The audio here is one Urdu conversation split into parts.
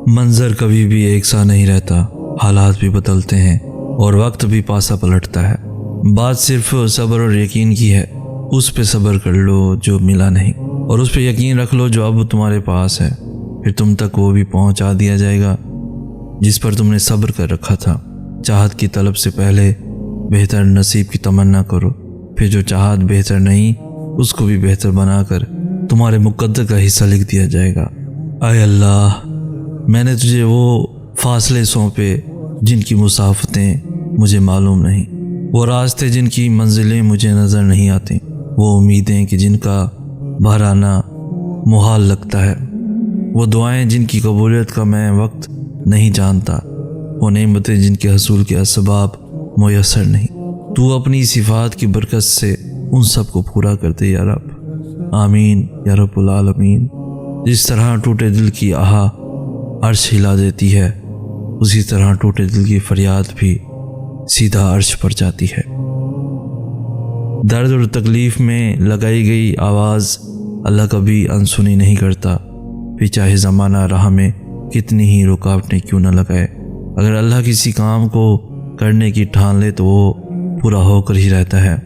منظر کبھی بھی ایک سا نہیں رہتا، حالات بھی بدلتے ہیں اور وقت بھی پاسا پلٹتا ہے۔ بات صرف صبر اور یقین کی ہے۔ اس پہ صبر کر لو جو ملا نہیں، اور اس پہ یقین رکھ لو جو اب تمہارے پاس ہے۔ پھر تم تک وہ بھی پہنچا دیا جائے گا جس پر تم نے صبر کر رکھا تھا۔ چاہت کی طلب سے پہلے بہتر نصیب کی تمنا کرو، پھر جو چاہت بہتر نہیں اس کو بھی بہتر بنا کر تمہارے مقدر کا حصہ لکھ دیا جائے گا۔ اے اللہ، میں نے تجھے وہ فاصلے سونپے جن کی مسافتیں مجھے معلوم نہیں، وہ راستے جن کی منزلیں مجھے نظر نہیں آتی، وہ امیدیں کہ جن کا بہرانا محال لگتا ہے، وہ دعائیں جن کی قبولیت کا میں وقت نہیں جانتا، وہ نعمتیں جن کے حصول کے اسباب میسر نہیں۔ تو اپنی صفات کی برکت سے ان سب کو پورا کر دے یا رب، آمین یا رب العالمین۔ جس طرح ٹوٹے دل کی آہ عرش ہلا دیتی ہے، اسی طرح ٹوٹے دل کی فریاد بھی سیدھا عرش پر جاتی ہے۔ درد اور تکلیف میں لگائی گئی آواز اللہ کبھی انسنی نہیں کرتا، پھر چاہے زمانہ راہ میں کتنی ہی رکاوٹیں کیوں نہ لگائے۔ اگر اللہ کسی کام کو کرنے کی ٹھان لے تو وہ پورا ہو کر ہی رہتا ہے۔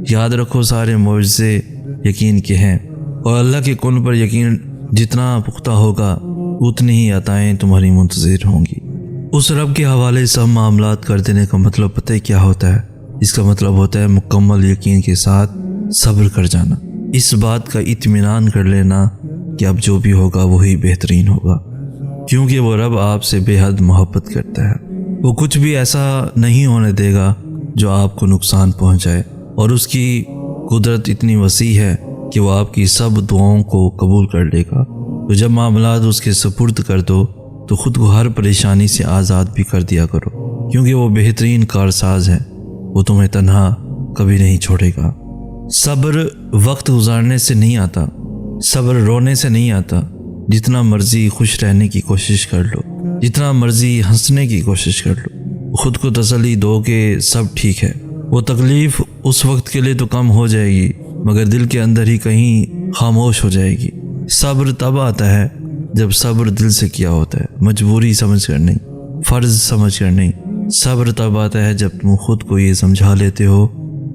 یاد رکھو، سارے معجزے یقین کے ہیں، اور اللہ کے کن پر یقین جتنا پختہ ہوگا اتنی ہی عطائیں تمہاری منتظر ہوں گی۔ اس رب کے حوالے سب معاملات کر دینے کا مطلب پتہ ہے کیا ہوتا ہے؟ اس کا مطلب ہوتا ہے مکمل یقین کے ساتھ صبر کر جانا، اس بات کا اطمینان کر لینا کہ اب جو بھی ہوگا وہی بہترین ہوگا، کیونکہ وہ رب آپ سے بے حد محبت کرتا ہے۔ وہ کچھ بھی ایسا نہیں ہونے دے گا جو آپ کو نقصان پہنچائے، اور اس کی قدرت اتنی وسیع ہے کہ وہ آپ کی سب دعاؤں کو قبول کر لے گا۔ تو جب معاملات اس کے سپرد کر دو تو خود کو ہر پریشانی سے آزاد بھی کر دیا کرو، کیونکہ وہ بہترین کارساز ہے، وہ تمہیں تنہا کبھی نہیں چھوڑے گا۔ صبر وقت گزارنے سے نہیں آتا، صبر رونے سے نہیں آتا۔ جتنا مرضی خوش رہنے کی کوشش کر لو، جتنا مرضی ہنسنے کی کوشش کر لو، خود کو تسلی دو کہ سب ٹھیک ہے۔ وہ تکلیف اس وقت کے لیے تو کم ہو جائے گی، مگر دل کے اندر ہی کہیں خاموش ہو جائے گی۔ صبر تب آتا ہے جب صبر دل سے کیا ہوتا ہے، مجبوری سمجھ کر نہیں، فرض سمجھ کر نہیں۔ صبر تب آتا ہے جب تم خود کو یہ سمجھا لیتے ہو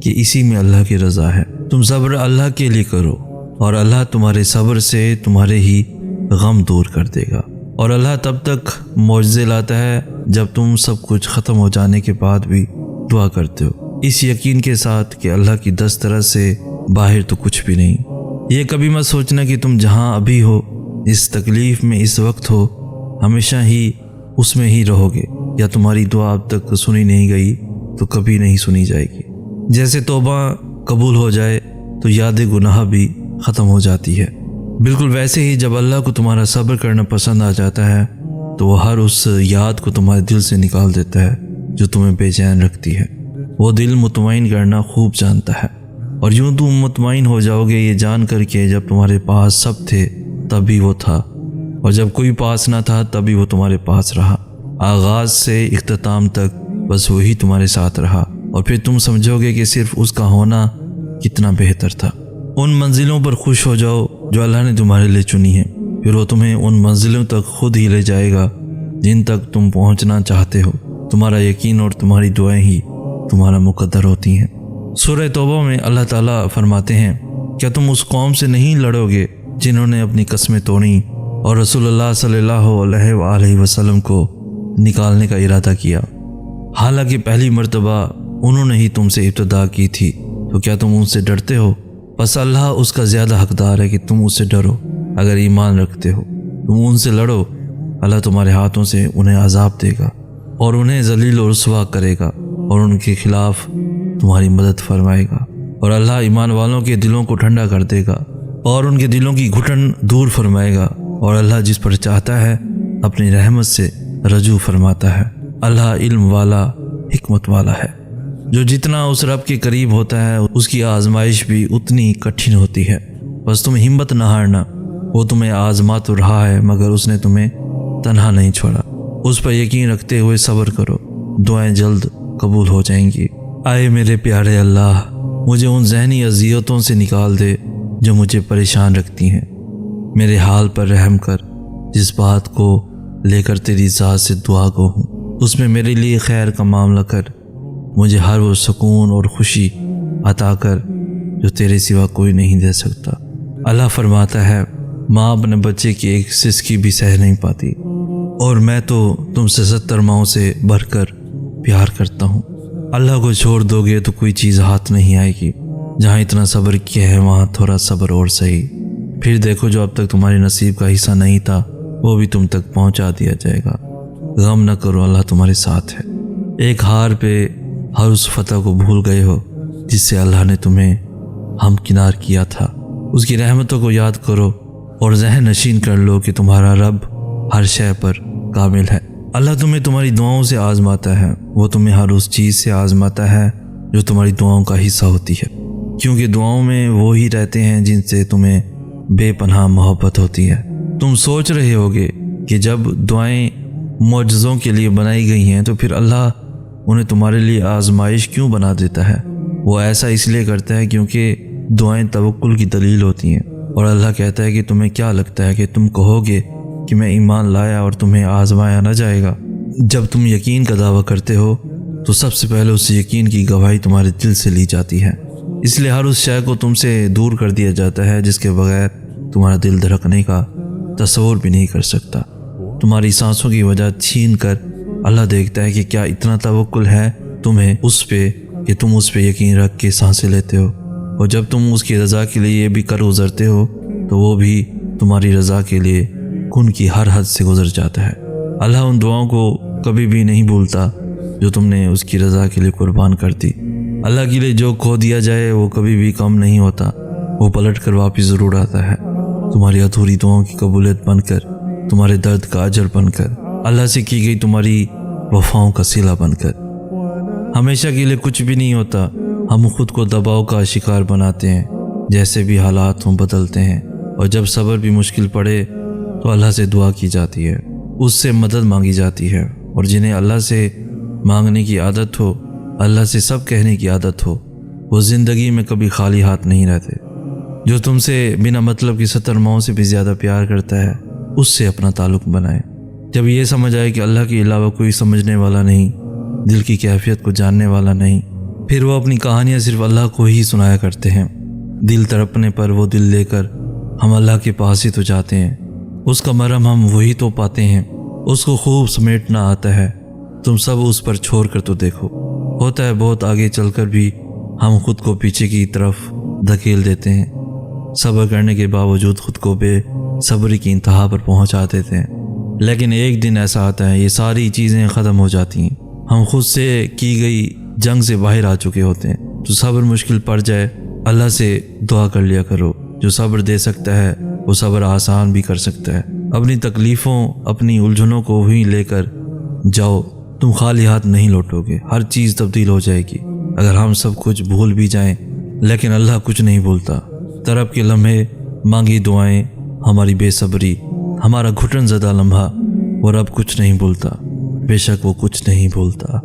کہ اسی میں اللہ کی رضا ہے۔ تم صبر اللہ کے لیے کرو، اور اللہ تمہارے صبر سے تمہارے ہی غم دور کر دے گا۔ اور اللہ تب تک معجزے لاتا ہے جب تم سب کچھ ختم ہو جانے کے بعد بھی دعا کرتے ہو، اس یقین کے ساتھ کہ اللہ کی دسترس سے باہر تو کچھ بھی نہیں۔ یہ کبھی مت سوچنا کہ تم جہاں ابھی ہو، اس تکلیف میں اس وقت ہو، ہمیشہ ہی اس میں ہی رہو گے، یا تمہاری دعا اب تک سنی نہیں گئی تو کبھی نہیں سنی جائے گی۔ جیسے توبہ قبول ہو جائے تو یاد گناہ بھی ختم ہو جاتی ہے، بالکل ویسے ہی جب اللہ کو تمہارا صبر کرنا پسند آ جاتا ہے تو وہ ہر اس یاد کو تمہارے دل سے نکال دیتا ہے جو تمہیں بے چین رکھتی ہے۔ وہ دل مطمئن کرنا خوب جانتا ہے، اور یوں تم مطمئن ہو جاؤ گے یہ جان کر کے جب تمہارے پاس سب تھے تب بھی وہ تھا، اور جب کوئی پاس نہ تھا تب بھی وہ تمہارے پاس رہا۔ آغاز سے اختتام تک بس وہی تمہارے ساتھ رہا، اور پھر تم سمجھو گے کہ صرف اس کا ہونا کتنا بہتر تھا۔ ان منزلوں پر خوش ہو جاؤ جو اللہ نے تمہارے لیے چنی ہیں، پھر وہ تمہیں ان منزلوں تک خود ہی لے جائے گا جن تک تم پہنچنا چاہتے ہو۔ تمہارا یقین اور تمہاری دعائیں ہی تمہارا مقدر ہوتی ہیں۔ سورہ توبہ میں اللہ تعالیٰ فرماتے ہیں، کیا تم اس قوم سے نہیں لڑو گے جنہوں نے اپنی قسمیں توڑیں اور رسول اللہ صلی اللہ علیہ وآلہ وسلم کو نکالنے کا ارادہ کیا، حالانکہ پہلی مرتبہ انہوں نے ہی تم سے ابتدا کی تھی، تو کیا تم ان سے ڈرتے ہو؟ بس اللہ اس کا زیادہ حقدار ہے کہ تم اس سے ڈرو۔ اگر ایمان رکھتے ہو تم ان سے لڑو، اللہ تمہارے ہاتھوں سے انہیں عذاب دے گا اور انہیں ذلیل و رسوا کرے گا، اور ان کے خلاف تمہاری مدد فرمائے گا، اور اللہ ایمان والوں کے دلوں کو ٹھنڈا کر دے گا اور ان کے دلوں کی گھٹن دور فرمائے گا، اور اللہ جس پر چاہتا ہے اپنی رحمت سے رجوع فرماتا ہے۔ اللہ علم والا، حکمت والا ہے۔ جو جتنا اس رب کے قریب ہوتا ہے اس کی آزمائش بھی اتنی کٹھن ہوتی ہے۔ بس تم ہمت نہ ہارنا، وہ تمہیں آزما تو رہا ہے مگر اس نے تمہیں تنہا نہیں چھوڑا۔ اس پر یقین رکھتے ہوئے صبر کرو، دعائیں جلد قبول ہو جائیں گی۔ آئے میرے پیارے اللہ، مجھے ان ذہنی اذیتوں سے نکال دے جو مجھے پریشان رکھتی ہیں۔ میرے حال پر رحم کر، جس بات کو لے کر تیری ذات سے دعا گو ہوں۔ اس میں میرے لیے خیر کا معاملہ کر، مجھے ہر وہ سکون اور خوشی عطا کر جو تیرے سوا کوئی نہیں دے سکتا۔ اللہ فرماتا ہے، ماں اپنے بچے کی ایک سسکی بھی سہ نہیں پاتی، اور میں تو تم سے 70 ماؤں سے بڑھ کر پیار کرتا ہوں۔ اللہ کو چھوڑ دو گے تو کوئی چیز ہاتھ نہیں آئے گی۔ جہاں اتنا صبر کیا ہے وہاں تھوڑا صبر اور صحیح۔ پھر دیکھو جو اب تک تمہارے نصیب کا حصہ نہیں تھا وہ بھی تم تک پہنچا دیا جائے گا۔ غم نہ کرو، اللہ تمہارے ساتھ ہے۔ ایک ہار پہ ہر اس فتح کو بھول گئے ہو جس سے اللہ نے تمہیں ہمکنار کیا تھا۔ اس کی رحمتوں کو یاد کرو اور ذہن نشین کر لو کہ تمہارا رب ہر شے پر کامل ہے۔ اللہ تمہیں تمہاری دعاؤں سے آزماتا ہے، وہ تمہیں ہر اس چیز سے آزماتا ہے جو تمہاری دعاؤں کا حصہ ہوتی ہے، کیونکہ دعاؤں میں وہی رہتے ہیں جن سے تمہیں بے پناہ محبت ہوتی ہے۔ تم سوچ رہے ہوگے کہ جب دعائیں معجزوں کے لیے بنائی گئی ہیں تو پھر اللہ انہیں تمہارے لیے آزمائش کیوں بنا دیتا ہے؟ وہ ایسا اس لیے کرتا ہے کیونکہ دعائیں توکل کی دلیل ہوتی ہیں، اور اللہ کہتا ہے کہ تمہیں کیا لگتا ہے کہ تم کہو گے کہ میں ایمان لایا اور تمہیں آزمایا نہ جائے گا؟ جب تم یقین کا دعویٰ کرتے ہو تو سب سے پہلے اس یقین کی گواہی تمہارے دل سے لی جاتی ہے، اس لیے ہر اس شے کو تم سے دور کر دیا جاتا ہے جس کے بغیر تمہارا دل دھڑکنے کا تصور بھی نہیں کر سکتا۔ تمہاری سانسوں کی وجہ چھین کر اللہ دیکھتا ہے کہ کیا اتنا توکل ہے تمہیں اس پہ کہ تم اس پہ یقین رکھ کے سانسیں لیتے ہو، اور جب تم اس کی رضا کے لیے یہ بھی کر گزرتے ہو تو وہ بھی تمہاری رضا کے لیے کن کی ہر حد سے گزر جاتا ہے۔ اللہ ان دعاؤں کو کبھی بھی نہیں بھولتا جو تم نے اس کی رضا کے لیے قربان کر دی۔ اللہ کے لیے جو کھو دیا جائے وہ کبھی بھی کم نہیں ہوتا، وہ پلٹ کر واپس ضرور آتا ہے، تمہاری ادھوری دعاؤں کی قبولیت بن کر، تمہارے درد کا اجر بن کر، اللہ سے کی گئی تمہاری وفاؤں کا صلہ بن کر۔ ہمیشہ کے لیے کچھ بھی نہیں ہوتا، ہم خود کو دباؤ کا شکار بناتے ہیں، جیسے بھی حالات ہوں بدلتے ہیں، اور جب صبر بھی مشکل پڑے تو اللہ سے دعا کی جاتی ہے، اس سے مدد مانگی جاتی ہے، اور جنہیں اللہ سے مانگنے کی عادت ہو، اللہ سے سب کہنے کی عادت ہو، وہ زندگی میں کبھی خالی ہاتھ نہیں رہتے۔ جو تم سے بنا مطلب کی 70 ماؤں سے بھی زیادہ پیار کرتا ہے اس سے اپنا تعلق بنائے۔ جب یہ سمجھ آئے کہ اللہ کے علاوہ کوئی سمجھنے والا نہیں، دل کی کیفیت کو جاننے والا نہیں، پھر وہ اپنی کہانیاں صرف اللہ کو ہی سنایا کرتے ہیں۔ دل تڑپنے پر وہ دل لے کر ہم اللہ کے پاس ہی تو جاتے ہیں، اس کا مرہم ہم وہی تو پاتے ہیں، اس کو خوب سمیٹنا آتا ہے۔ تم سب اس پر چھوڑ کر تو دیکھو، ہوتا ہے بہت آگے چل کر بھی ہم خود کو پیچھے کی طرف دھکیل دیتے ہیں، صبر کرنے کے باوجود خود کو بے صبری کی انتہا پر پہنچا دیتے ہیں، لیکن ایک دن ایسا آتا ہے یہ ساری چیزیں ختم ہو جاتی ہیں، ہم خود سے کی گئی جنگ سے باہر آ چکے ہوتے ہیں۔ تو صبر مشکل پڑ جائے اللہ سے دعا کر لیا کرو، جو صبر دے سکتا ہے وہ صبر آسان بھی کر سکتا ہے۔ اپنی تکلیفوں، اپنی الجھنوں کو ہی لے کر جاؤ، تم خالی ہاتھ نہیں لوٹو گے، ہر چیز تبدیل ہو جائے گی۔ اگر ہم سب کچھ بھول بھی جائیں لیکن اللہ کچھ نہیں بھولتا۔ طرب کے لمحے، مانگی دعائیں، ہماری بے صبری، ہمارا گھٹن زدہ لمحہ، وہ رب کچھ نہیں بھولتا، بے شک وہ کچھ نہیں بھولتا۔